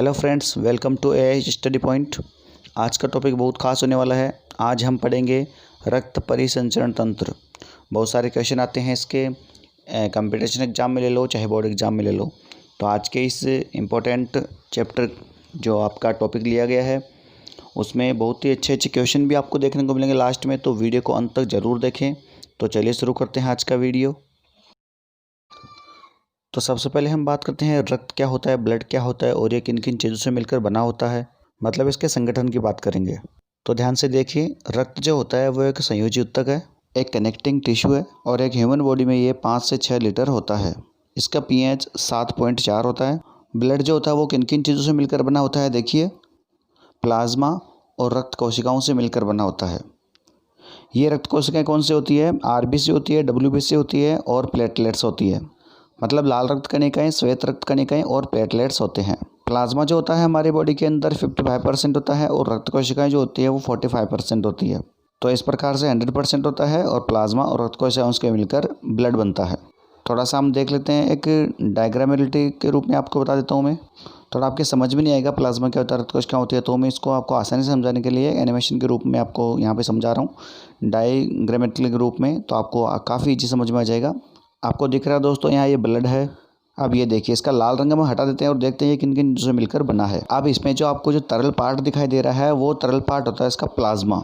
Hello friends, welcome to AI study point. आज का topic बहुत खास होने वाला है। आज हम पढ़ेंगे रक्त परिसंचरण तंत्र। बहुत सारे क्वेश्चन आते हैं इसके, कंपटीशन एग्जाम में ले लो चाहे बोर्ड एग्जाम में ले लो। तो आज के इस इम्पोर्टेंट चैप्टर जो आपका टॉपिक लिया गया है उसमें बहुत ही अच्छे अच्छे क्वेश्चन भी आपको देखने को मिलेंगे लास्ट में, तो वीडियो को अंत तक ज़रूर देखें। तो चलिए शुरू करते हैं आज का वीडियो। तो सबसे पहले हम बात करते हैं रक्त क्या होता है, ब्लड क्या होता है और ये किन किन चीज़ों से मिलकर बना होता है, मतलब इसके संगठन की बात करेंगे। तो ध्यान से देखिए, रक्त जो होता है वो एक संयोजी ऊतक है, एक कनेक्टिंग टिश्यू है और एक ह्यूमन बॉडी में ये 5 से 6 लीटर होता है। इसका pH 7.4 होता है। ब्लड जो होता है वो किन किन चीज़ों से मिलकर बना होता है, देखिए प्लाज्मा और रक्त कोशिकाओं से मिलकर बना होता है। ये रक्त कोशिकाएँ कौन सी होती है, RBC होती है, WBC होती है और प्लेटलेट्स होती है। मतलब लाल रक्त कणिकाएँ, श्वेत रक्त कणिकाएँ और प्लेटलेट्स होते हैं। प्लाज्मा जो होता है हमारी बॉडी के अंदर 55% होता है और रक्त कोशिकाएँ जो होती है वो 45% होती है। तो इस प्रकार से 100% होता है और प्लाज्मा और रक्त कोशिकाओं से मिलकर ब्लड बनता है। थोड़ा सा हम देख लेते हैं, एक डायग्रामेलिटी के रूप में आपको बता देता हूँ मैं। थोड़ा आपके समझ में नहीं आएगा प्लाज्मा क्या होता है, रक्त कोशिका होती है, तो मैं इसको आपको आसानी से समझाने के लिए एनिमेशन के रूप में आपको यहाँ पे समझा रहा हूँ, डायग्रामेटिक के रूप में। तो आपको काफ़ी ईजी समझ में आ जाएगा। आपको दिख रहा है दोस्तों, यहाँ ये ब्लड है। अब ये देखिए, इसका लाल रंग हम हटा देते हैं और देखते हैं ये किन किन से मिलकर बना है। अब इसमें जो आपको जो तरल पार्ट दिखाई दे रहा है वो तरल पार्ट होता है इसका प्लाज्मा।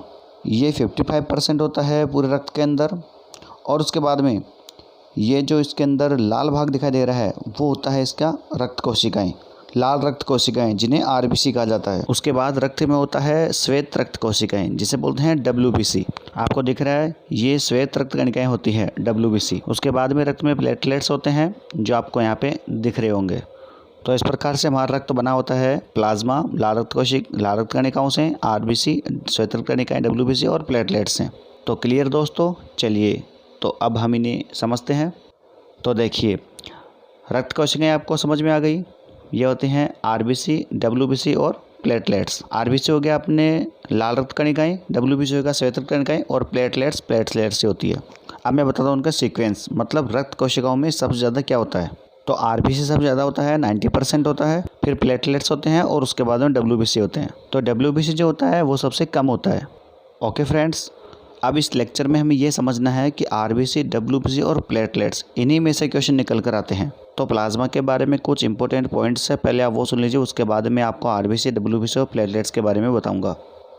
ये 55% होता है पूरे रक्त के अंदर। और उसके बाद में ये जो इसके अंदर लाल भाग दिखाई दे रहा है वो होता है इसका रक्त कोशिकाएँ, लाल रक्त कोशिकाएं, जिन्हें RBC कहा जाता है। उसके बाद रक्त में होता है श्वेत रक्त कोशिकाएं, जिसे बोलते हैं WBC। आपको दिख रहा है ये श्वेत रक्त कणिकाएं होती है WBC। उसके बाद में रक्त में प्लेटलेट्स होते हैं जो आपको यहाँ पे दिख रहे होंगे। तो इस प्रकार से हमारा रक्त बना होता है प्लाज्मा, लाल रक्त कणिकाओं से, RBC श्वेत रक्त कणिकाएं WBC और प्लेटलेट्स से। तो क्लियर दोस्तों, चलिए तो अब हम इन्हें समझते हैं। तो देखिए, रक्त कोशिकाएँ आपको समझ में आ गई। ये होते हैं RBC, WBC और प्लेटलेट्स। RBC हो गया अपने लाल रक्त कणिकाएँ, WBC हो गया श्वेत रक्त कणिकाएँ और प्लेटलेट्स से होती है। अब मैं बताता हूँ उनका सीक्वेंस, मतलब रक्त कोशिकाओं में सबसे ज़्यादा क्या होता है। तो RBC सबसे ज़्यादा होता है, 90% होता है, फिर प्लेटलेट्स होते हैं और उसके बाद में WBC होते हैं। तो WBC जो होता है वो सबसे कम होता है। ओके फ्रेंड्स, अब इस लेक्चर में हमें ये समझना है कि RBC, WBC और प्लेटलेट्स, इन्हीं में से क्वेश्चन निकल कर आते हैं। तो प्लाज्मा के बारे में कुछ इंपॉर्टेंट पॉइंट्स है, पहले आप वो सुन लीजिए, उसके बाद में आपको RBC, WBC और प्लेटलेट्स के बारे में बताऊंगा।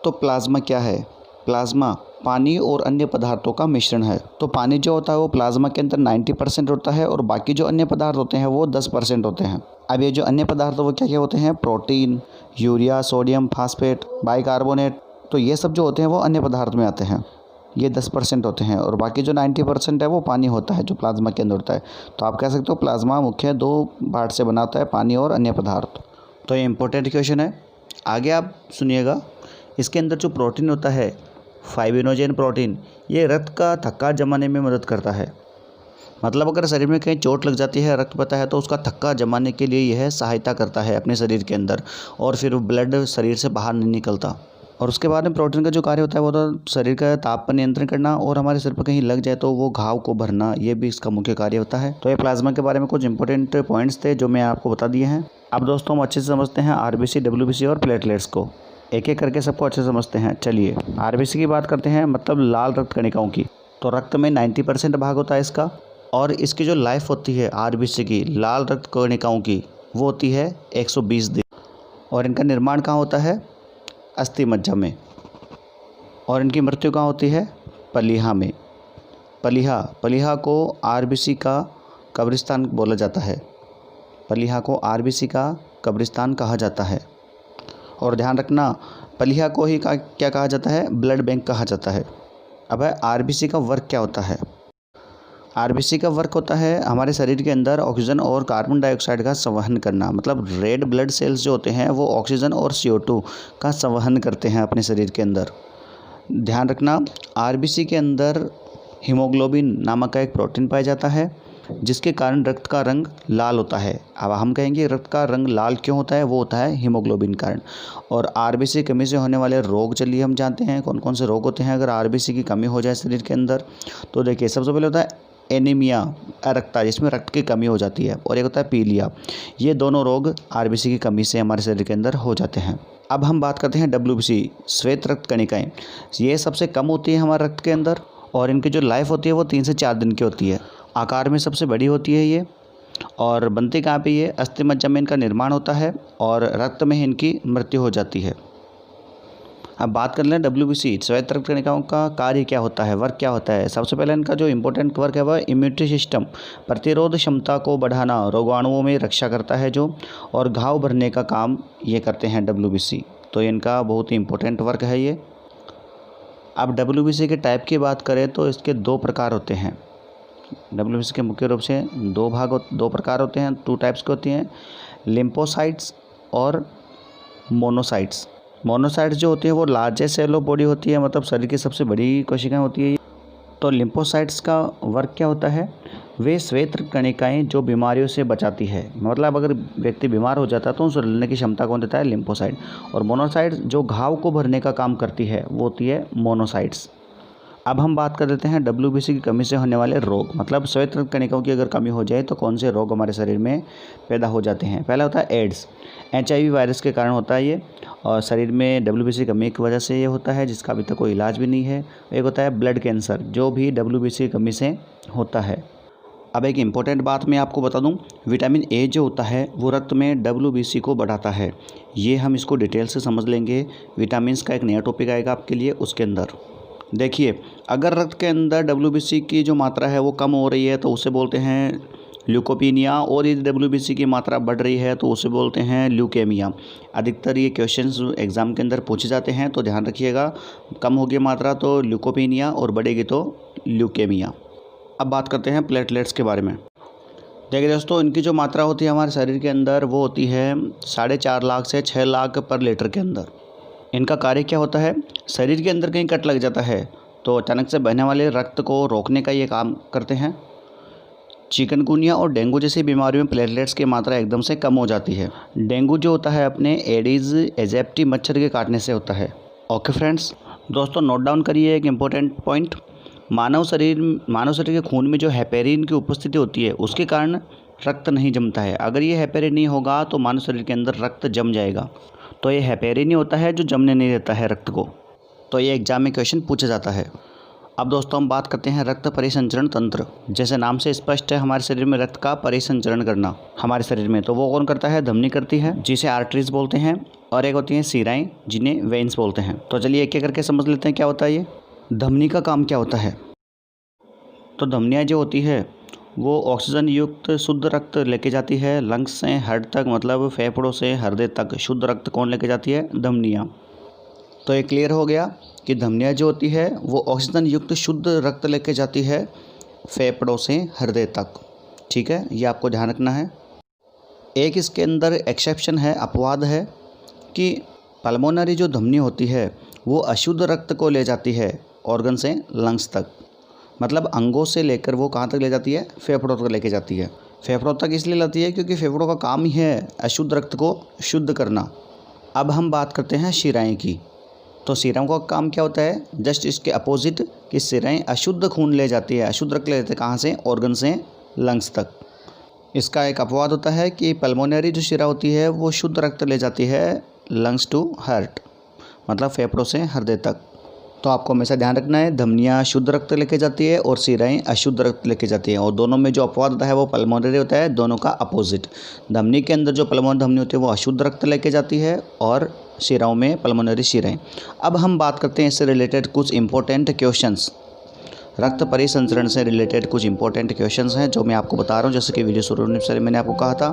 तो प्लाज्मा क्या है? प्लाज्मा पानी और अन्य पदार्थों का मिश्रण है। तो पानी जो होता है वो प्लाज्मा के अंदर 90% होता है और बाकी जो अन्य पदार्थ होते हैं वो 10% होते हैं। अब ये जो अन्य पदार्थ वो क्या क्या होते हैं? Protein, urea, sodium, phosphate, bicarbonate, तो ये सब जो होते हैं वो अन्य पदार्थ में आते हैं। ये 10% होते हैं और बाकी जो 90% है वो पानी होता है जो प्लाज्मा के अंदर होता है। तो आप कह सकते हो प्लाज्मा मुख्य 2 पार्ट से बना होता है, पानी और अन्य पदार्थ। तो ये इंपॉर्टेंट क्वेश्चन है। आगे आप सुनिएगा, इसके अंदर जो प्रोटीन होता है, फाइब्रिनोजेन प्रोटीन, ये रक्त का थक्का जमाने में मदद करता है। मतलब अगर शरीर में कहीं चोट लग जाती है, रक्त बहता है, तो उसका थक्का जमाने के लिए यह सहायता करता है अपने शरीर के अंदर, और फिर ब्लड शरीर से बाहर नहीं निकलता। और उसके बाद में प्रोटीन का जो कार्य होता है वो तो शरीर का ताप पर नियंत्रण करना और हमारे सिर पर कहीं लग जाए तो वो घाव को भरना, ये भी इसका मुख्य कार्य होता है। तो ये प्लाज्मा के बारे में कुछ इंपॉर्टेंट पॉइंट्स थे जो मैं आपको बता दिए हैं। अब दोस्तों हम अच्छे से समझते हैं RBC, WBC और प्लेटलेट्स को, एक एक करके सबको अच्छे से समझते हैं। चलिए RBC की बात करते हैं, मतलब लाल रक्त कणिकाओं की। तो रक्त में 90% भाग होता है इसका, और इसकी जो लाइफ होती है RBC की, लाल रक्त कणिकाओं की, वो होती है 120 दिन। और इनका निर्माण कहाँ होता है? अस्थि मज्जा में। और इनकी मृत्यु कहाँ होती है? पलीहा में। पलीहा को RBC का कब्रिस्तान बोला जाता है। पलीहा को RBC का कब्रिस्तान कहा जाता है। और ध्यान रखना, पलीहा को ही क्या कहा जाता है? ब्लड बैंक कहा जाता है। अब है RBC का वर्क क्या होता है? RBC का वर्क होता है हमारे शरीर के अंदर ऑक्सीजन और कार्बन डाइऑक्साइड का संवहन करना। मतलब रेड ब्लड सेल्स जो होते हैं वो ऑक्सीजन और CO2 का संवहन करते हैं अपने शरीर के अंदर। ध्यान रखना, RBC के अंदर हीमोग्लोबिन नामक का एक प्रोटीन पाया जाता है, जिसके कारण रक्त का रंग लाल होता है। अब हम कहेंगे रक्त का रंग लाल क्यों होता है? वो होता है हीमोग्लोबिन कारण। और RBC कमी से होने वाले रोग, चलिए हम जानते हैं कौन कौन से रोग होते हैं अगर RBC की कमी हो जाए शरीर के अंदर। तो देखिए, सबसे पहले होता है एनीमिया अरक्ता जिसमें रक्त की कमी हो जाती है, और एक होता है पीलिया। ये दोनों रोग आरबीसी की कमी से हमारे शरीर के अंदर हो जाते हैं। अब हम बात करते हैं डब्ल्यूबीसी श्वेत रक्त कणिकाएँ। ये सबसे कम होती है हमारे रक्त के अंदर, और इनकी जो लाइफ होती है वो 3 से 4 दिन की होती है। आकार में सबसे बड़ी होती है ये, और बनती कहाँ पे? ये अस्थि मज्जा में इनका निर्माण होता है और रक्त में इनकी मृत्यु हो जाती है। अब बात कर लें डब्ल्यूबीसी श्वेत रक्त कणिकाओं का कार्य क्या होता है, वर्क क्या होता है। सबसे पहले इनका जो इम्पोर्टेंट वर्क है वह इम्यूनिटी सिस्टम, प्रतिरोध क्षमता को बढ़ाना, रोगाणुओं में रक्षा करता है जो, और घाव भरने का काम ये करते हैं डब्ल्यूबीसी। तो इनका बहुत ही इम्पोर्टेंट वर्क है ये। अब डब्ल्यूबीसी के टाइप की बात करें तो इसके 2 प्रकार होते हैं। डब्ल्यूबीसी के मुख्य रूप से 2 प्रकार होते हैं, 2 टाइप्स के होती हैं, लिम्फोसाइट्स और मोनोसाइट्स। मोनोसाइट्स जो होती है वो लार्जेस्ट सेल ऑफ बॉडी होती है, मतलब शरीर की सबसे बड़ी कोशिकाएं होती है। तो लिम्फोसाइट्स का वर्क क्या होता है? वे श्वेत कणिकाएं जो बीमारियों से बचाती है, मतलब अगर व्यक्ति बीमार हो जाता है तो उसे लड़ने की क्षमता कौन देता है? लिम्फोसाइट। और मोनोसाइट्स जो घाव को भरने का काम करती है वो होती है मोनोसाइट्स। अब हम बात कर लेते हैं डब्ल्यूबीसी की कमी से होने वाले रोग, मतलब श्वेत रक्त कणिकाओं की अगर कमी हो जाए तो कौन से रोग हमारे शरीर में पैदा हो जाते हैं। पहला होता है एड्स, HIV वायरस के कारण होता है ये, और शरीर में डब्ल्यूबीसी की कमी की वजह से ये होता है, जिसका अभी तक कोई इलाज भी नहीं है। एक होता है ब्लड कैंसर, जो भी डब्ल्यूबीसी की कमी से होता है। अब एक इम्पोर्टेंट बात मैं आपको बता दूं, विटामिन ए जो होता है वो रक्त में डब्ल्यूबीसी को बढ़ाता है। ये हम इसको डिटेल से समझ लेंगे, विटामिन का एक नया टॉपिक आएगा आपके लिए उसके अंदर। देखिए, अगर रक्त के अंदर डब्ल्यूबीसी की जो मात्रा है वो कम हो रही है तो उसे बोलते हैं ल्यूकोपीनिया, और यदि डब्ल्यूबीसी की मात्रा बढ़ रही है तो उसे बोलते हैं ल्यूकेमिया। अधिकतर ये क्वेश्चंस एग्ज़ाम के अंदर पूछे जाते हैं, तो ध्यान रखिएगा, कम होगी मात्रा तो ल्यूकोपीनिया और बढ़ेगी तो ल्यूकेमिया। अब बात करते हैं प्लेटलेट्स के बारे में। देखिए दोस्तों, इनकी जो मात्रा होती है हमारे शरीर के अंदर वो होती है 4.5 लाख से 6 लाख पर लीटर के अंदर। इनका कार्य क्या होता है? शरीर के अंदर कहीं कट लग जाता है तो अचानक से बहने वाले रक्त को रोकने का ये काम करते हैं। चिकनगुनिया और डेंगू जैसी बीमारियों में प्लेटलेट्स की मात्रा एकदम से कम हो जाती है। डेंगू जो होता है अपने एडिस एजिप्टी मच्छर के काटने से होता है। ओके फ्रेंड्स, दोस्तों नोट डाउन करिए एक इम्पोर्टेंट पॉइंट। मानव शरीर के खून में जो हेपेरिन की उपस्थिति होती है उसके कारण रक्त नहीं जमता है। अगर ये हेपेरिन नहीं होगा तो मानव शरीर के अंदर रक्त जम जाएगा। तो ये हेपेरिन ही होता है जो जमने नहीं देता है रक्त को। तो ये एग्जाम में क्वेश्चन पूछा जाता है। अब दोस्तों हम बात करते हैं रक्त परिसंचरण तंत्र। जैसे नाम से स्पष्ट है, हमारे शरीर में रक्त का परिसंचरण करना हमारे शरीर में, तो वो कौन करता है? धमनी करती है, जिसे आर्टरीज बोलते हैं, और एक होती हैं शिराएं जिन्हें वेन्स बोलते हैं। तो चलिए एक एक करके समझ लेते हैं क्या होता है ये। धमनी का काम क्या होता है? तो धमनियाँ जो होती है वो ऑक्सीजन युक्त शुद्ध रक्त लेके जाती है लंग्स से हार्ट तक, मतलब फेफड़ों से हृदय तक शुद्ध रक्त कौन लेके जाती है? धमनियाँ। तो ये क्लियर हो गया कि धमनियाँ जो होती है वो ऑक्सीजन युक्त शुद्ध रक्त लेके जाती है फेफड़ों से हृदय तक। ठीक है, ये आपको ध्यान रखना है। एक इसके अंदर एक्सेप्शन है, अपवाद है, कि पल्मोनरी जो धमनी होती है वो अशुद्ध रक्त को ले जाती है ऑर्गन से लंग्स तक, मतलब अंगों से लेकर वो कहाँ तक ले जाती है? फेफड़ों तक लेके जाती है। फेफड़ों तक इसलिए लाती है क्योंकि फेफड़ों का काम ही है अशुद्ध रक्त को शुद्ध करना। अब हम बात करते हैं शिराएं की। तो शिराओं का काम क्या होता है? जस्ट इसके अपोजिट, कि शिराएं अशुद्ध खून ले जाती है, अशुद्ध रक्त ले जाते हैं कहाँ से? ऑर्गन से लंग्स तक। इसका एक अपवाद होता है कि पल्मोनरी जो शिरा होती है वो शुद्ध रक्त ले जाती है लंग्स टू हार्ट, मतलब फेफड़ों से हृदय तक। तो आपको हमेशा ध्यान रखना है, धमनियाँ शुद्ध रक्त लेके जाती है और शिराएं अशुद्ध रक्त लेके जाती है, और दोनों में जो अपवाद होता है वो पल्मोनरी होता है, दोनों का अपोजिट। धमनी के अंदर जो पल्मोनरी धमनी होती है वो अशुद्ध रक्त लेके जाती है, और शिराओं में पल्मोनरी शिराएं। अब हम बात करते हैं इससे रिलेटेड कुछ इंपॉर्टेंट क्वेश्चंस। रक्त परिसंचरण से रिलेटेड कुछ इंपॉर्टेंट क्वेश्चंस हैं जो मैं आपको बता रहा हूँ, जैसे कि वीडियो शुरू होने से मैंने आपको कहा था।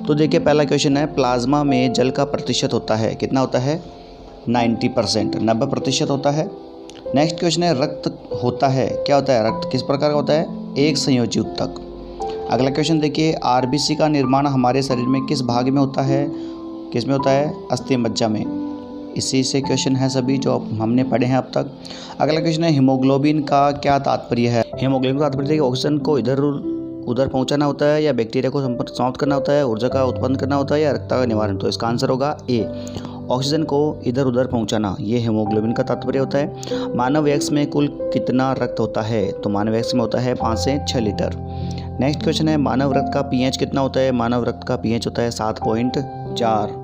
तो देखिए पहला क्वेश्चन है, प्लाज्मा में जल का प्रतिशत होता है, कितना होता है? 90%, 90% होता है। नेक्स्ट क्वेश्चन है, रक्त होता है, क्या होता है? रक्त किस प्रकार का होता है? एक संयोजी ऊतक। अगला क्वेश्चन देखिए, आरबीसी का निर्माण हमारे शरीर में किस भाग में होता है? किस में होता है? अस्थि मज्जा में। इसी से क्वेश्चन है सभी जो हमने पढ़े हैं अब तक। अगला क्वेश्चन है, हीमोग्लोबिन का क्या तात्पर्य है? हीमोग्लोबिन का तात्पर्य है कि ऑक्सीजन को इधर उधर पहुंचाना होता है, या बैक्टीरिया को समाप्त करना होता है, ऊर्जा का उत्पन्न करना होता है, या रक्त का निवारण। तो इसका आंसर होगा ए। ऑक्सीजन को इधर उधर पहुंचाना, ये हीमोग्लोबिन का तात्पर्य होता है। मानव यक्ष में कुल कितना रक्त होता है? तो मानव यक्ष में होता है 5 से 6 लीटर। नेक्स्ट क्वेश्चन है मानव रक्त का पीएच कितना होता है? मानव रक्त का पीएच होता है 7.4।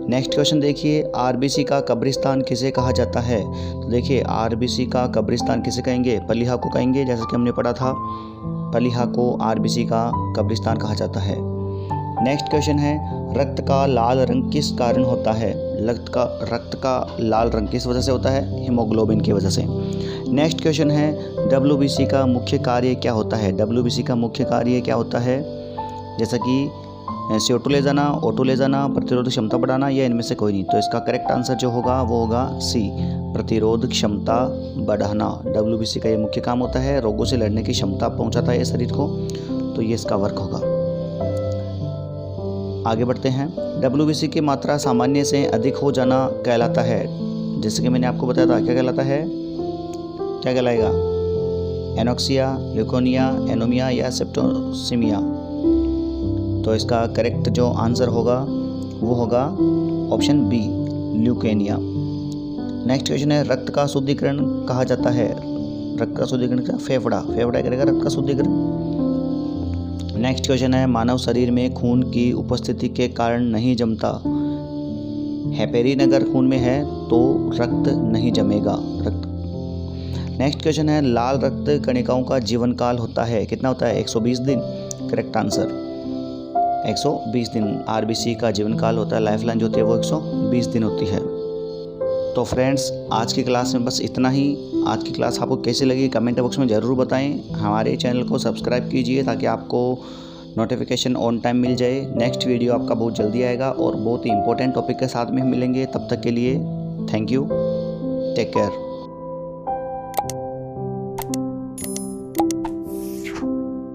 नेक्स्ट क्वेश्चन देखिए, आरबीसी का कब्रिस्तान किसे कहा जाता है? तो देखिए आरबीसी का कब्रिस्तान किसे कहेंगे? पलिहा को कहेंगे, जैसा कि हमने पढ़ा था। पलिहा को आरबीसी का कब्रिस्तान कहा जाता है। नेक्स्ट क्वेश्चन है रक्त का लाल रंग किस कारण होता है? रक्त का लाल रंग किस वजह से होता है? हीमोग्लोबिन की वजह से। नेक्स्ट क्वेश्चन है डब्ल्यूबीसी का मुख्य कार्य क्या होता है? डब्ल्यूबीसी का मुख्य कार्य क्या होता है? जैसा कि CO2 ले जाना, O2 ले जाना, प्रतिरोध क्षमता बढ़ाना, या इनमें से कोई नहीं। तो इसका करेक्ट आंसर जो होगा वो होगा C, प्रतिरोध क्षमता बढ़ाना। डब्ल्यूबीसी का ये मुख्य काम होता है, रोगों से लड़ने की क्षमता पहुंचाता है शरीर को, तो ये इसका वर्क होगा। आगे बढ़ते हैं। डब्ल्यूबीसी की मात्रा सामान्य से अधिक हो जाना कहलाता है। जैसे कि मैंने आपको बताया था, क्या कहलाता है? क्या कहलाएगा? एनोक्सिया, ल्यूकोनिया, एनीमिया या सेप्टिसिमिया। तो इसका करेक्ट जो आंसर होगा वो होगा ऑप्शन बी, ल्यूकेनिया। नेक्स्ट क्वेश्चन है रक्त का शुद्धिकरण कहा जाता है। रक्त का शुद्धिकरण क्या? फेफड़ा करेगा रक्त का शुद्धिकरण। नेक्स्ट क्वेश्चन है मानव शरीर में खून की उपस्थिति के कारण नहीं जमता। हेपेरिन अगर खून में है तो रक्त नहीं जमेगा। नेक्स्ट क्वेश्चन है लाल रक्त कणिकाओं का जीवन काल होता है, कितना होता है? 120 दिन। करेक्ट आंसर 120 दिन आरबीसी का जीवन काल होता है। लाइफ लाइन जो होती है वो 120 दिन होती है। तो फ्रेंड्स आज की क्लास में बस इतना ही। आज की क्लास आपको कैसी लगी कमेंट बॉक्स में ज़रूर बताएं। हमारे चैनल को सब्सक्राइब कीजिए ताकि आपको नोटिफिकेशन ऑन टाइम मिल जाए। नेक्स्ट वीडियो आपका बहुत जल्दी आएगा और बहुत ही इंपॉर्टेंट टॉपिक के साथ में मिलेंगे। तब तक के लिए थैंक यू, टेक केयर।